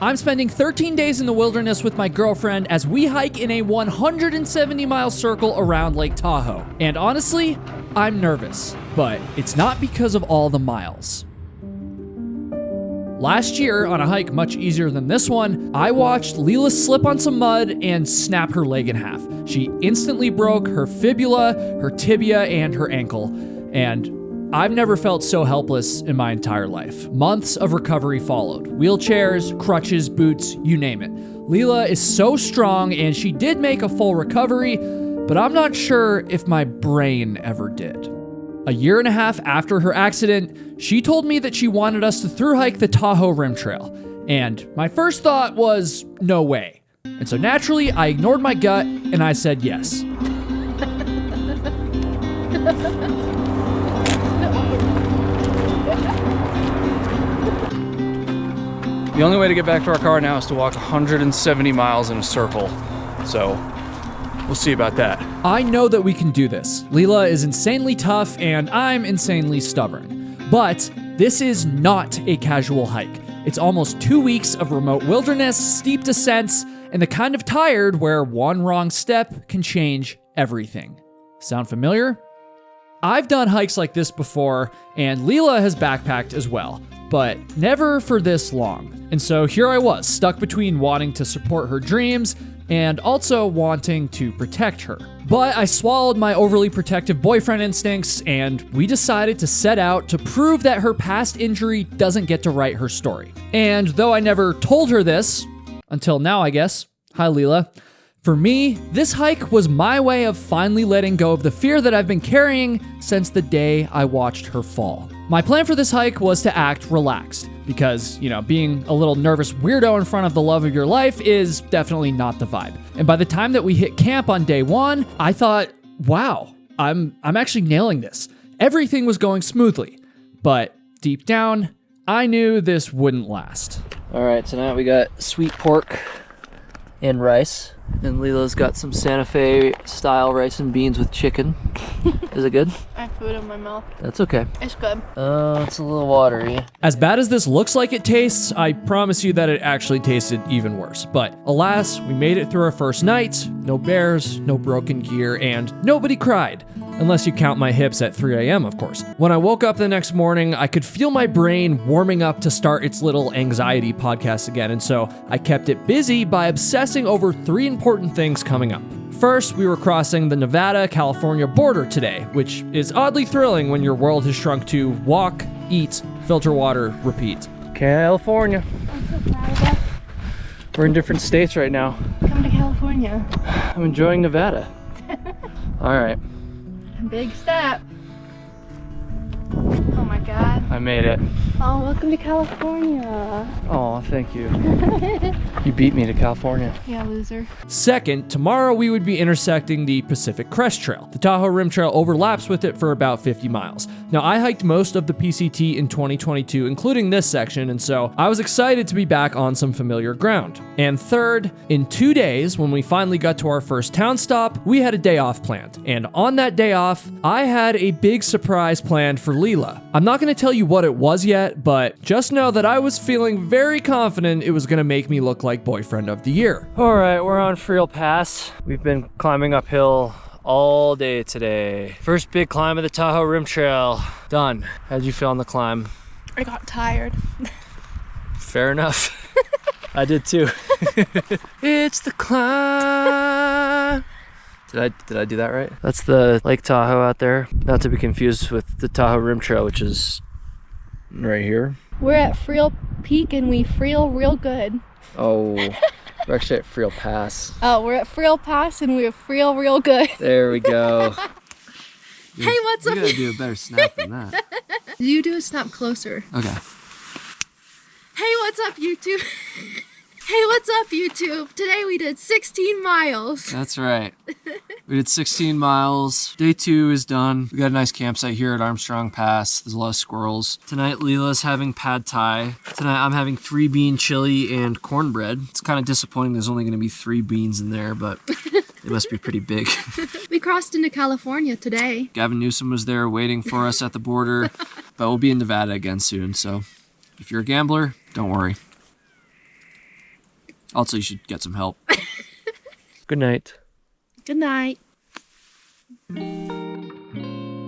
I'm spending 13 days in the wilderness with my girlfriend as we hike in a 170-mile circle around Lake Tahoe. And honestly, I'm nervous, but it's not because of all the miles. Last year, on a hike much easier than this one, I watched Leela slip on some mud and snap her leg in half. She instantly broke her fibula, her tibia, and her ankle, and I've never felt so helpless in my entire life. Months of recovery followed. Wheelchairs, crutches, boots, you name it. Leela is so strong and she did make a full recovery, but I'm not sure if my brain ever did. A year and a half after her accident, she told me that she wanted us to thru hike the Tahoe Rim Trail. And my first thought was, no way. And so naturally, I ignored my gut and I said yes. The only way to get back to our car now is to walk 170 miles in a circle. So we'll see about that. I know that we can do this. Leela is insanely tough and I'm insanely stubborn. But this is not a casual hike. It's almost 2 weeks of remote wilderness, steep descents, and the kind of tired where one wrong step can change everything. Sound familiar? I've done hikes like this before, and Leela has backpacked as well, but never for this long. And so here I was, stuck between wanting to support her dreams and also wanting to protect her. But I swallowed my overly protective boyfriend instincts, and we decided to set out to prove that her past injury doesn't get to write her story. And though I never told her this, until now I guess, hi Leela, for me, this hike was my way of finally letting go of the fear that I've been carrying since the day I watched her fall. My plan for this hike was to act relaxed because, being a little nervous weirdo in front of the love of your life is definitely not the vibe. And by the time that we hit camp on day one, I thought, wow, I'm actually nailing this. Everything was going smoothly. But deep down, I knew this wouldn't last. All right, tonight we got sweet pork and rice. And Leela's got some Santa Fe style rice and beans with chicken. Is it good? I have food in my mouth. That's okay. It's good. It's a little watery. As bad as this looks like it tastes, I promise you that it actually tasted even worse. But alas, we made it through our first night. No bears, no broken gear, and nobody cried. Unless you count my hips at 3 a.m., of course. When I woke up the next morning, I could feel my brain warming up to start its little anxiety podcast again, and so I kept it busy by obsessing over 3 important things coming up. First, we were crossing the Nevada-California border today, which is oddly thrilling when your world has shrunk to walk, eat, filter water, repeat. California. I'm so proud of us. We're in different states right now. Come to California. I'm enjoying Nevada. All right. Big step. Oh my God. I made it. Oh, welcome to California. Oh, thank you. You beat me to California. Yeah, loser. Second, tomorrow we would be intersecting the Pacific Crest Trail. The Tahoe Rim Trail overlaps with it for about 50 miles. Now, I hiked most of the PCT in 2022, including this section, and so I was excited to be back on some familiar ground. And third, in 2 days, when we finally got to our first town stop, we had a day off planned. And on that day off, I had a big surprise planned for Leela. I'm not going to tell you what it was yet, but just know that I was feeling very confident it was going to make me look like boyfriend of the year. All right, we're on Friel Pass. We've been climbing uphill all day today. First big climb of the Tahoe Rim Trail. Done. How'd you feel on the climb? I got tired. Fair enough. I did too. It's the climb. Did I do that right? That's the Lake Tahoe out there. Not to be confused with the Tahoe Rim Trail, which is right here. We're at Friel Peak and we freel real good. Oh, we're actually at Friel Pass. Oh, we're at Friel Pass and we're freel real good. There we go. Hey, what's up? You gotta do a better snap than that. You do a snap closer. Okay. Hey, what's up, YouTube? Hey, what's up, YouTube? Today we did 16 miles. That's right. We did 16 miles. Day 2 is done. We got a nice campsite here at Armstrong Pass. There's a lot of squirrels. Tonight, Leela's having pad thai. Tonight, I'm having 3-bean chili and cornbread. It's kind of disappointing there's only going to be 3 beans in there, but they must be pretty big. We crossed into California today. Gavin Newsom was there waiting for us at the border, but we'll be in Nevada again soon, so if you're a gambler, don't worry. Also, you should get some help. Good night. Good night.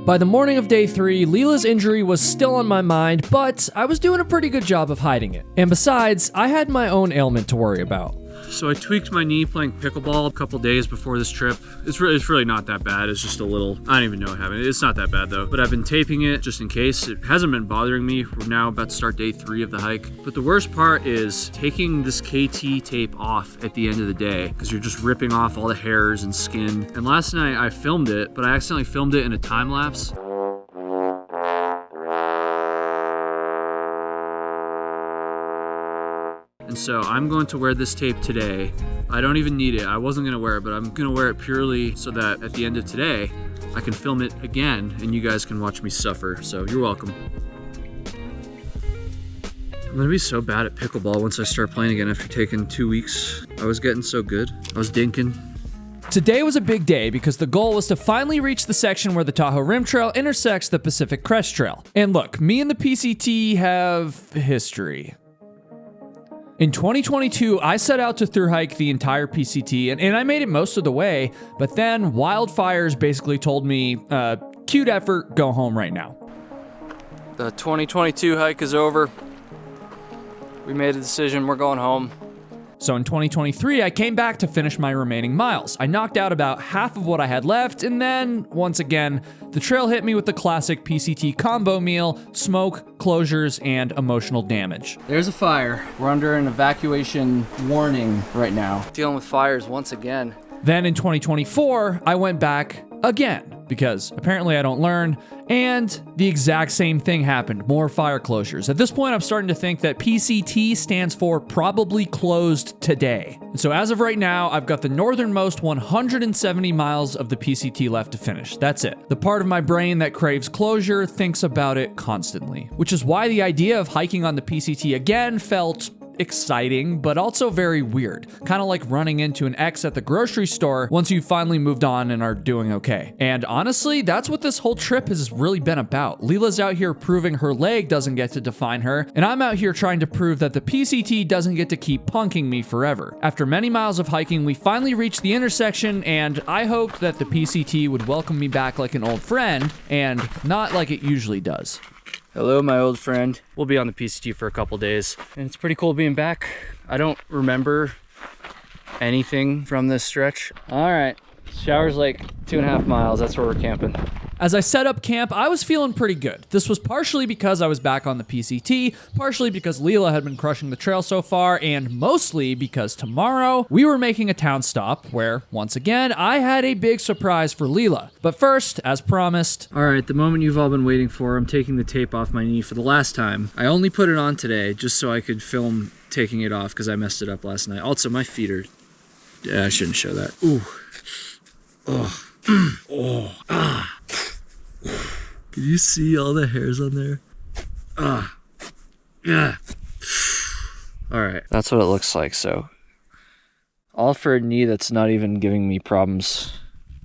By the morning of day 3, Leela's injury was still on my mind, but I was doing a pretty good job of hiding it. And besides, I had my own ailment to worry about. So I tweaked my knee playing pickleball a couple days before this trip. It's really not that bad. It's just a little, I don't even know what happened. It's not that bad though, but I've been taping it just in case. It hasn't been bothering me. We're now about to start day 3 of the hike. But the worst part is taking this KT tape off at the end of the day because you're just ripping off all the hairs and skin. And last night I filmed it, but I accidentally filmed it in a time lapse. And so I'm going to wear this tape today. I don't even need it. I wasn't gonna wear it, but I'm gonna wear it purely so that at the end of today, I can film it again and you guys can watch me suffer. So you're welcome. I'm gonna be so bad at pickleball once I start playing again after taking 2 weeks. I was getting so good. I was dinking. Today was a big day because the goal was to finally reach the section where the Tahoe Rim Trail intersects the Pacific Crest Trail. And look, me and the PCT have history. In 2022, I set out to thru hike the entire PCT, and I made it most of the way, but then wildfires basically told me, cute effort, go home right now. The 2022 hike is over. We made a decision, we're going home. So in 2023, I came back to finish my remaining miles. I knocked out about half of what I had left, and then, once again, the trail hit me with the classic PCT combo meal: smoke, closures, and emotional damage. There's a fire. We're under an evacuation warning right now. Dealing with fires once again. Then in 2024, I went back again, because apparently I don't learn, and the exact same thing happened, more fire closures. At this point, I'm starting to think that PCT stands for probably closed today. And so as of right now, I've got the northernmost 170 miles of the PCT left to finish. That's it. The part of my brain that craves closure thinks about it constantly, which is why the idea of hiking on the PCT again felt exciting, but also very weird. Kind of like running into an ex at the grocery store once you've finally moved on and are doing okay. And honestly, that's what this whole trip has really been about. Leela's out here proving her leg doesn't get to define her, and I'm out here trying to prove that the PCT doesn't get to keep punking me forever. After many miles of hiking, we finally reached the intersection, and I hoped that the PCT would welcome me back like an old friend, and not like it usually does. Hello, my old friend. We'll be on the PCT for a couple days, and it's pretty cool being back. I don't remember anything from this stretch. All right, Shower's like 2.5 miles. That's where we're camping. As I set up camp, I was feeling pretty good. This was partially because I was back on the PCT, partially because Leela had been crushing the trail so far, and mostly because tomorrow we were making a town stop where, once again, I had a big surprise for Leela. But first, as promised... All right, the moment you've all been waiting for, I'm taking the tape off my knee for the last time. I only put it on today just so I could film taking it off because I messed it up last night. Also, my feet are... Yeah, I shouldn't show that. Ooh. Oh. Oh. Ah. Can you see all the hairs on there? Ah. Yeah. All right. That's what it looks like, so. All for a knee that's not even giving me problems.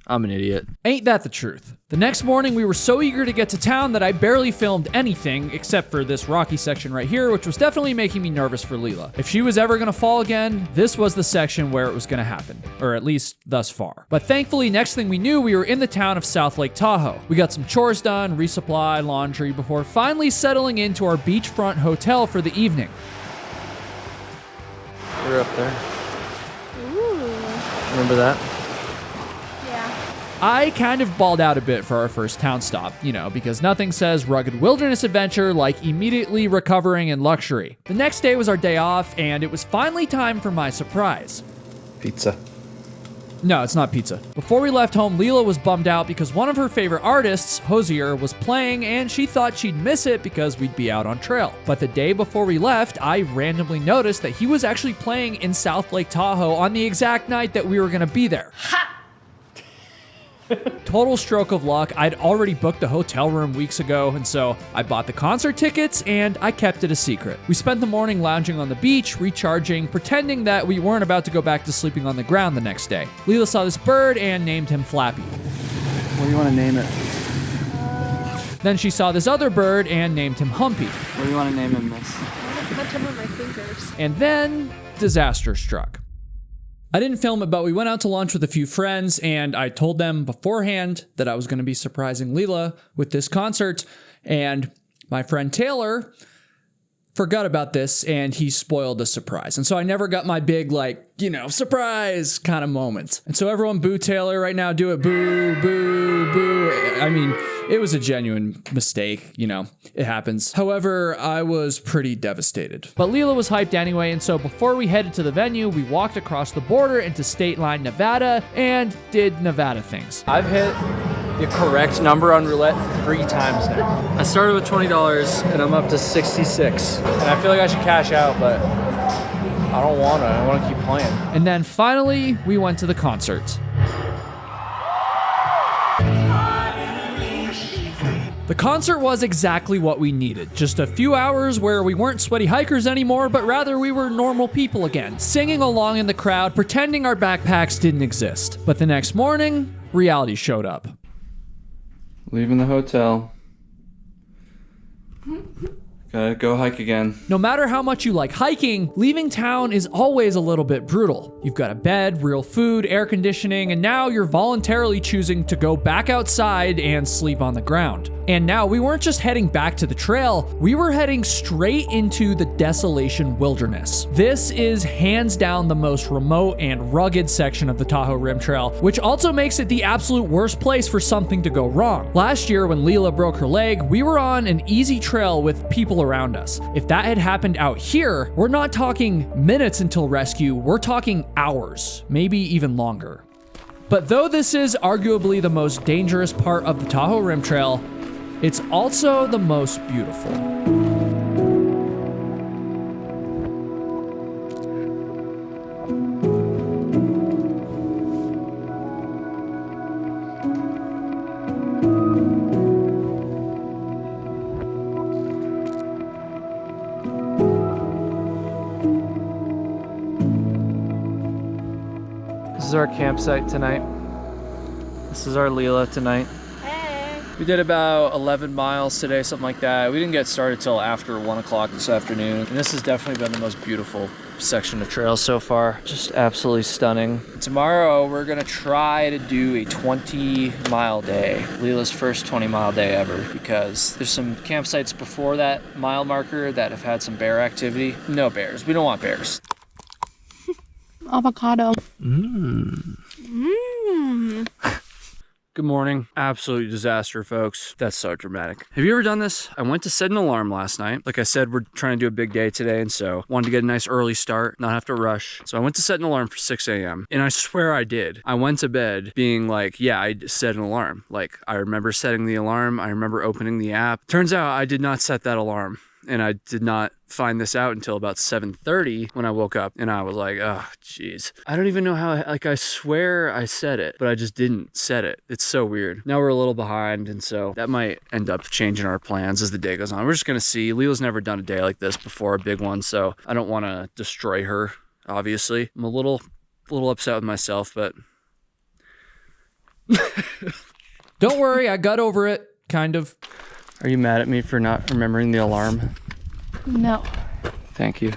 I'm an idiot. Ain't that the truth? The next morning, we were so eager to get to town that I barely filmed anything except for this rocky section right here, which was definitely making me nervous for Leela. If she was ever gonna fall again, this was the section where it was gonna happen, or at least thus far. But thankfully, next thing we knew, we were in the town of South Lake Tahoe. We got some chores done, resupply, laundry, before finally settling into our beachfront hotel for the evening. We're up there. Ooh. Remember that? I kind of balled out a bit for our first town stop, you know, because nothing says rugged wilderness adventure like immediately recovering in luxury. The next day was our day off, and it was finally time for my surprise. Pizza. No, it's not pizza. Before we left home, Leela was bummed out because one of her favorite artists, Hosier, was playing, and she thought she'd miss it because we'd be out on trail. But the day before we left, I randomly noticed that he was actually playing in South Lake Tahoe on the exact night that we were gonna be there. Ha! Total stroke of luck. I'd already booked the hotel room weeks ago, and so I bought the concert tickets and I kept it a secret. We spent the morning lounging on the beach, recharging, pretending that we weren't about to go back to sleeping on the ground the next day. Leela saw this bird and named him Flappy. What do you want to name it? Then she saw this other bird and named him Humpy. What do you want to name him, miss? I want to touch him with my fingers. And then disaster struck. I didn't film it, but we went out to lunch with a few friends, and I told them beforehand that I was going to be surprising Leela with this concert, and my friend Taylor forgot about this, and he spoiled the surprise. And so I never got my big, surprise kind of moment. And so everyone boo Taylor right now. Do it. Boo, boo, boo. I mean, it was a genuine mistake. It happens. However, I was pretty devastated. But Leela was hyped anyway, and so before we headed to the venue, we walked across the border into State Line, Nevada, and did Nevada things. I've hit the correct number on roulette 3 times now. I started with $20 and I'm up to 66. And I feel like I should cash out, but I don't want to. I want to keep playing. And then finally, we went to the concert. The concert was exactly what we needed. Just a few hours where we weren't sweaty hikers anymore, but rather we were normal people again, singing along in the crowd, pretending our backpacks didn't exist. But the next morning, reality showed up. Leaving the hotel. Gotta go hike again. No matter how much you like hiking, leaving town is always a little bit brutal. You've got a bed, real food, air conditioning, and now you're voluntarily choosing to go back outside and sleep on the ground. And now we weren't just heading back to the trail, we were heading straight into the Desolation Wilderness. This is hands down the most remote and rugged section of the Tahoe Rim Trail, which also makes it the absolute worst place for something to go wrong. Last year when Leela broke her leg, we were on an easy trail with people around us. If that had happened out here, we're not talking minutes until rescue, we're talking hours, maybe even longer. But though this is arguably the most dangerous part of the Tahoe Rim Trail, it's also the most beautiful. This is our campsite tonight. This is our Leela tonight. We did about 11 miles today, something like that. We didn't get started till after 1 o'clock this afternoon. And this has definitely been the most beautiful section of trails so far. Just absolutely stunning. Tomorrow, we're gonna try to do a 20-mile day. Leela's first 20-mile day ever, because there's some campsites before that mile marker that have had some bear activity. No bears, we don't want bears. Avocado. Good morning. Absolute disaster, folks. That's so dramatic. Have you ever done this? I went to set an alarm last night. Like I said, we're trying to do a big day today, and so wanted to get a nice early start, not have to rush. So I went to set an alarm for 6 a.m. And I swear I did. I went to bed being like, yeah, I set an alarm. Like, I remember setting the alarm. I remember opening the app. Turns out I did not set that alarm. And I did not find this out until about 7:30 when I woke up, and I was like, oh, jeez. I don't even know how, I swear I said it, but I just didn't set it. It's so weird. Now we're a little behind, and so that might end up changing our plans as the day goes on. We're just gonna see. Leela's never done a day like this before, a big one, so I don't wanna destroy her, obviously. I'm a little upset with myself, but... Don't worry, I got over it, kind of. Are you mad at me for not remembering the alarm? No. Thank you.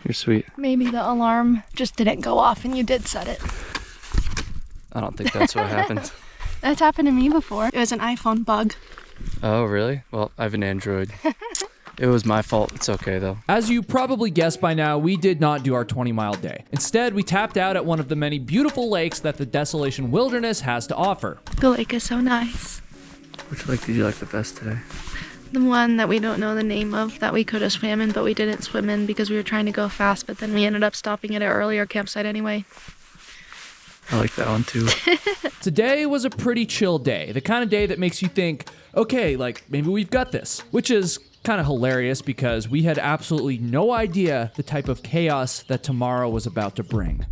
You're sweet. Maybe the alarm just didn't go off and you did set it. I don't think that's what happened. That's happened to me before. It was an iPhone bug. Oh, really? Well, I have an Android. It was my fault. It's okay, though. As you probably guessed by now, we did not do our 20-mile day. Instead, we tapped out at one of the many beautiful lakes that the Desolation Wilderness has to offer. The lake is so nice. Which lake did you like the best today? The one that we don't know the name of that we could have swam in, but we didn't swim in because we were trying to go fast, but then we ended up stopping at an earlier campsite anyway. I like that one too. Today was a pretty chill day, the kind of day that makes you think, okay, like maybe we've got this, which is kind of hilarious because we had absolutely no idea the type of chaos that tomorrow was about to bring.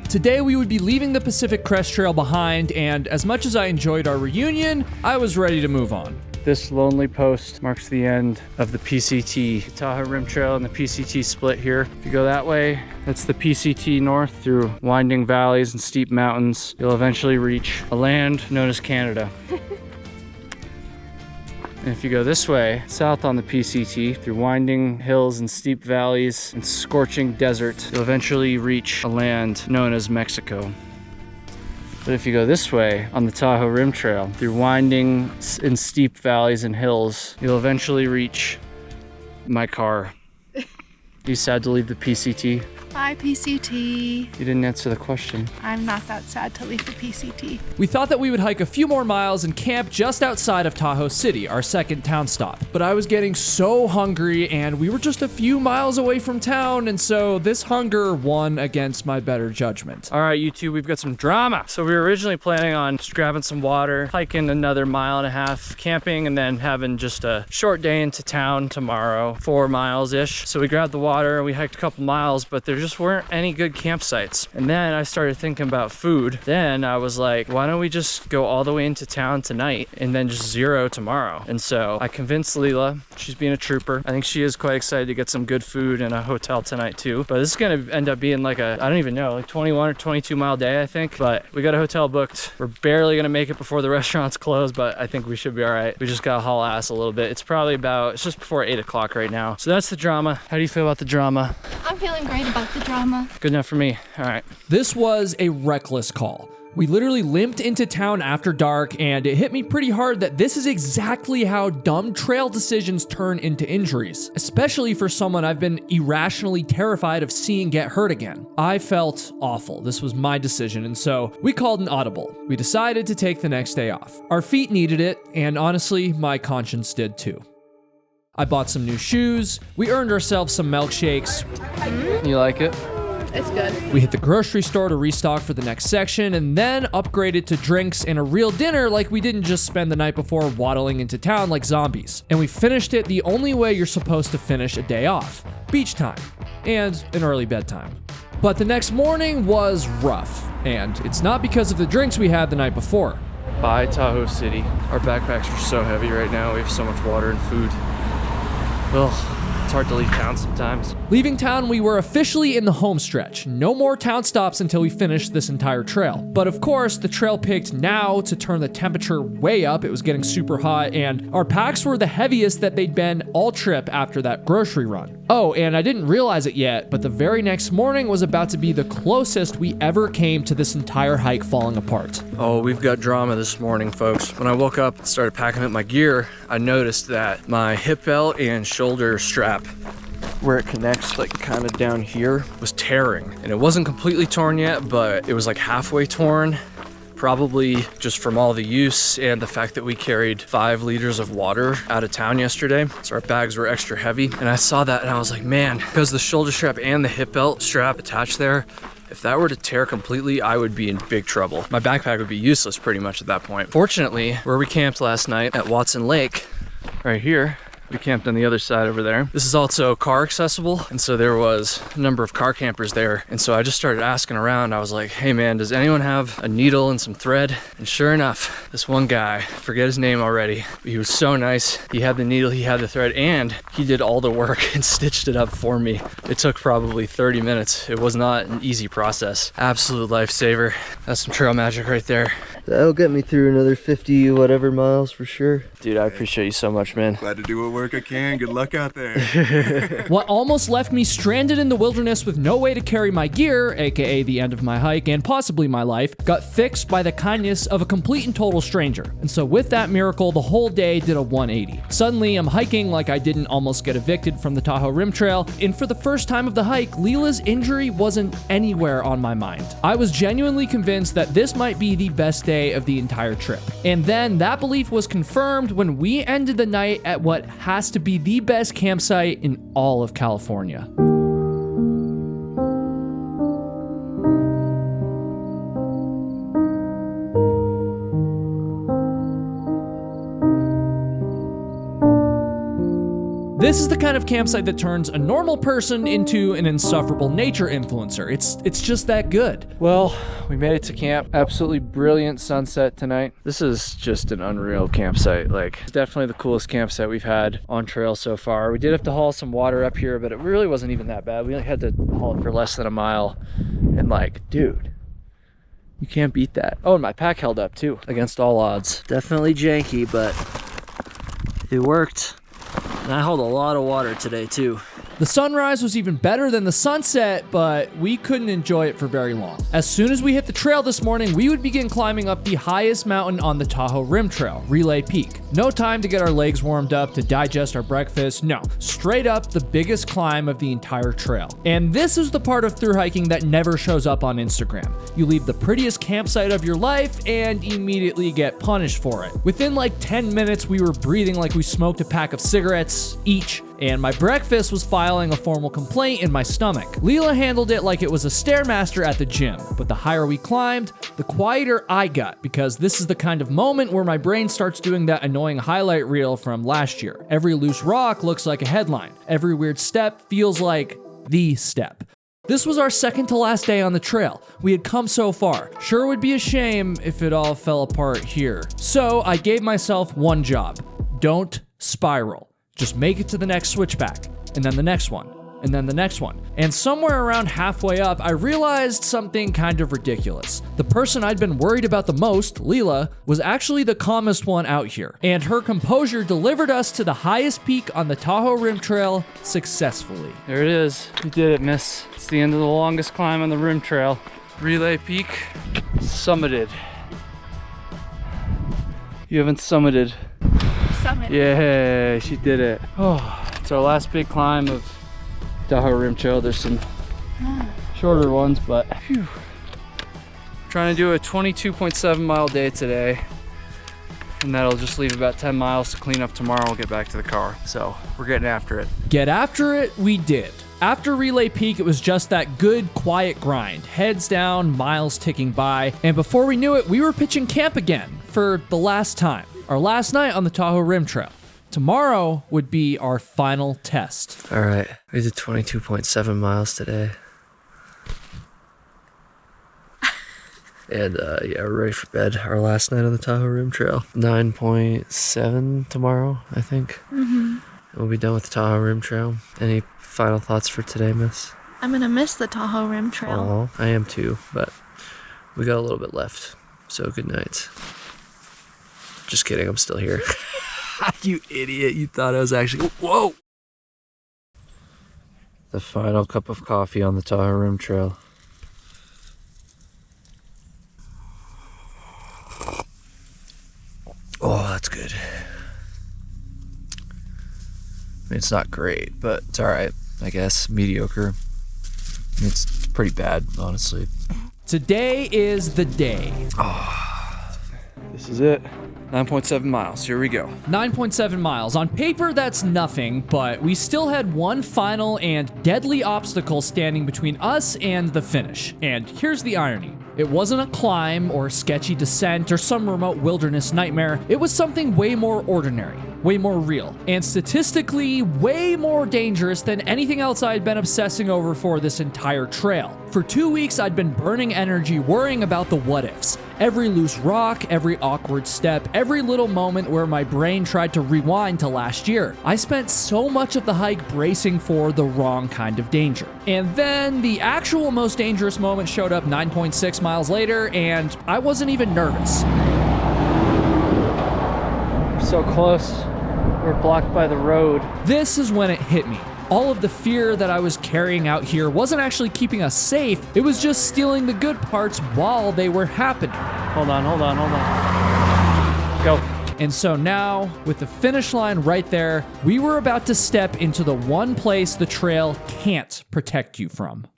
Today we would be leaving the Pacific Crest Trail behind, and as much as I enjoyed our reunion, I was ready to move on. This lonely post marks the end of the PCT. The Tahoe Rim Trail and the PCT split here. If you go that way, that's the PCT north through winding valleys and steep mountains. You'll eventually reach a land known as Canada. And if you go this way, south on the PCT, through winding hills and steep valleys and scorching desert, you'll eventually reach a land known as Mexico. But if you go this way on the Tahoe Rim Trail, through winding and steep valleys and hills, you'll eventually reach my car. You sad to leave the PCT? Bye, PCT. You didn't answer the question. I'm not that sad to leave the PCT. We thought that we would hike a few more miles and camp just outside of Tahoe City, our second town stop. But I was getting so hungry and we were just a few miles away from town, and so this hunger won against my better judgment. All right, you two, we've got some drama. So we were originally planning on just grabbing some water, hiking another 1.5 miles, camping, and then having just a short day into town tomorrow, 4 miles-ish. So we grabbed the water and we hiked a couple miles, but there just weren't any good campsites. And then I started thinking about food. Then I was like, why don't we just go all the way into town tonight and then just zero tomorrow? And so I convinced Leela. She's being a trooper. I think she is quite excited to get some good food in a hotel tonight too. But this is gonna end up being like I don't even know, like 21 or 22 mile day, I think. But we got a hotel booked. We're barely gonna make it before the restaurants close, but I think we should be all right. We just gotta haul ass a little bit. It's just before 8 o'clock right now. So that's the drama. How do you feel about the drama? I'm feeling great about the drama. Good enough for me. All right. This was a reckless call. We literally limped into town after dark, and it hit me pretty hard that this is exactly how dumb trail decisions turn into injuries, especially for someone I've been irrationally terrified of seeing get hurt again. I felt awful. This was my decision, and so we called an audible. We decided to take the next day off. Our feet needed it, and honestly, my conscience did too. I bought some new shoes. We earned ourselves some milkshakes. You like it? It's good. We hit the grocery store to restock for the next section and then upgraded to drinks and a real dinner like we didn't just spend the night before waddling into town like zombies. And we finished it the only way you're supposed to finish a day off. Beach time. And an early bedtime. But the next morning was rough. And it's not because of the drinks we had the night before. Bye, Tahoe City. Our backpacks are so heavy right now. We have so much water and food. Ugh. It's hard to leave town sometimes. Leaving town, we were officially in the home stretch. No more town stops until we finished this entire trail. But of course, the trail picked now to turn the temperature way up. It was getting super hot, and our packs were the heaviest that they'd been all trip after that grocery run. Oh, and I didn't realize it yet, but the very next morning was about to be the closest we ever came to this entire hike falling apart. Oh, we've got drama this morning, folks. When I woke up and started packing up my gear, I noticed that my hip belt and shoulder strap, where it connects, like kind of down here, was tearing. And it wasn't completely torn yet, but it was like halfway torn. Probably just from all the use and the fact that we carried 5 liters of water out of town yesterday. So our bags were extra heavy. And I saw that and I was like, man, because the shoulder strap and the hip belt strap attached there, if that were to tear completely, I would be in big trouble. My backpack would be useless pretty much at that point. Fortunately, where we camped last night at Watson Lake, right here, we camped on the other side over there. This is also car accessible, and so there was a number of car campers there. And so I just started asking around. I was like, hey man, does anyone have a needle and some thread? And sure enough, this one guy, forget his name already, he was so nice. He had the needle, he had the thread, and he did all the work and stitched it up for me. It took probably 30 minutes. It was not an easy process. Absolute lifesaver. That's some trail magic right there. That'll get me through another 50 whatever miles for sure. Dude, I appreciate you so much, man. Glad to do what work I can. Good luck out there. What almost left me stranded in the wilderness with no way to carry my gear, aka the end of my hike and possibly my life, got fixed by the kindness of a complete and total stranger. And so with that miracle, the whole day did a 180. Suddenly, I'm hiking like I didn't almost get evicted from the Tahoe Rim Trail, and for the first time of the hike, Leela's injury wasn't anywhere on my mind. I was genuinely convinced that this might be the best day of the entire trip. And then that belief was confirmed when we ended the night at what has to be the best campsite in all of California. This is the kind of campsite that turns a normal person into an insufferable nature influencer. It's just that good. Well, we made it to camp. Absolutely brilliant sunset tonight. This is just an unreal campsite. Like, definitely the coolest campsite we've had on trail so far. We did have to haul some water up here, but it really wasn't even that bad. We only had to haul it for less than a mile. And like, dude, you can't beat that. Oh, and my pack held up too, against all odds. Definitely janky, but it worked. And I hauled a lot of water today too. The sunrise was even better than the sunset, but we couldn't enjoy it for very long. As soon as we hit the trail this morning, we would begin climbing up the highest mountain on the Tahoe Rim Trail, Relay Peak. No time to get our legs warmed up, to digest our breakfast. No, straight up the biggest climb of the entire trail. And this is the part of thru hiking that never shows up on Instagram. You leave the prettiest campsite of your life and immediately get punished for it. Within like 10 minutes, we were breathing like we smoked a pack of cigarettes each, and my breakfast was filing a formal complaint in my stomach. Leela handled it like it was a Stairmaster at the gym, but the higher we climbed, the quieter I got, because this is the kind of moment where my brain starts doing that annoying highlight reel from last year. Every loose rock looks like a headline. Every weird step feels like the step. This was our second to last day on the trail. We had come so far. Sure would be a shame if it all fell apart here. So I gave myself one job. Don't spiral. Just make it to the next switchback, and then the next one, and then the next one. And somewhere around halfway up, I realized something kind of ridiculous. The person I'd been worried about the most, Leela, was actually the calmest one out here. And her composure delivered us to the highest peak on the Tahoe Rim Trail successfully. There it is. You did it, miss. It's the end of the longest climb on the Rim Trail. Relay Peak summited. You haven't summited. Summit. Yeah, she did it. Oh, it's our last big climb of Tahoe Rim Trail. There's some shorter ones, but phew. Trying to do a 22.7 mile day today, and that'll just leave about 10 miles to clean up tomorrow. We'll get back to the car, so we're getting after it. Get after it, we did. After Relay Peak, it was just that good, quiet grind. Heads down, miles ticking by, and before we knew it, we were pitching camp again for the last time. Our last night on the Tahoe Rim Trail. Tomorrow would be our final test. All right, we did 22.7 miles today. And yeah, we're ready for bed. Our last night on the Tahoe Rim Trail. 9.7 tomorrow, I think. Mm-hmm. We'll be done with the Tahoe Rim Trail. Any final thoughts for today, miss? I'm gonna miss the Tahoe Rim Trail. Oh, I am too, but we got a little bit left. So good night. Just kidding, I'm still here. You idiot, you thought I was actually, whoa! The final cup of coffee on the Tahoe Rim Trail. Oh, that's good. I mean, it's not great, but it's all right, I guess. Mediocre. It's pretty bad, honestly. Today is the day. This is it. 9.7 miles. Here we go. 9.7 miles. On paper, that's nothing, but we still had one final and deadly obstacle standing between us and the finish. And here's the irony. It wasn't a climb or a sketchy descent or some remote wilderness nightmare. It was something way more ordinary, way more real, and statistically way more dangerous than anything else I had been obsessing over for this entire trail. For 2 weeks, I'd been burning energy worrying about the what-ifs. Every loose rock, every awkward step, every little moment where my brain tried to rewind to last year. I spent so much of the hike bracing for the wrong kind of danger. And then the actual most dangerous moment showed up 9.6 miles later, and I wasn't even nervous. So close. We're blocked by the road. This is when it hit me. All of the fear that I was carrying out here wasn't actually keeping us safe. It was just stealing the good parts while they were happening. Hold on. Go. And so now, with the finish line right there, we were about to step into the one place the trail can't protect you from.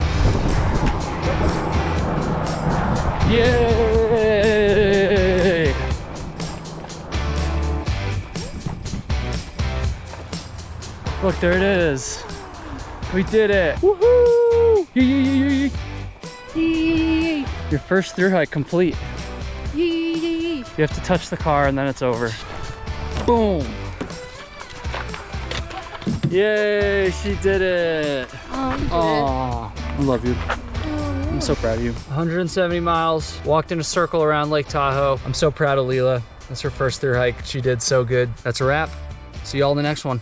Yay! Look, there it is. We did it. Woohoo! Yee! Your first thru hike complete. Yee! You have to touch the car and then it's over. Boom! Yay, she did it. Oh, I love you. I'm so proud of you. 170 miles, walked in a circle around Lake Tahoe. I'm so proud of Leela. That's her first thru hike. She did so good. That's a wrap. See y'all in the next one.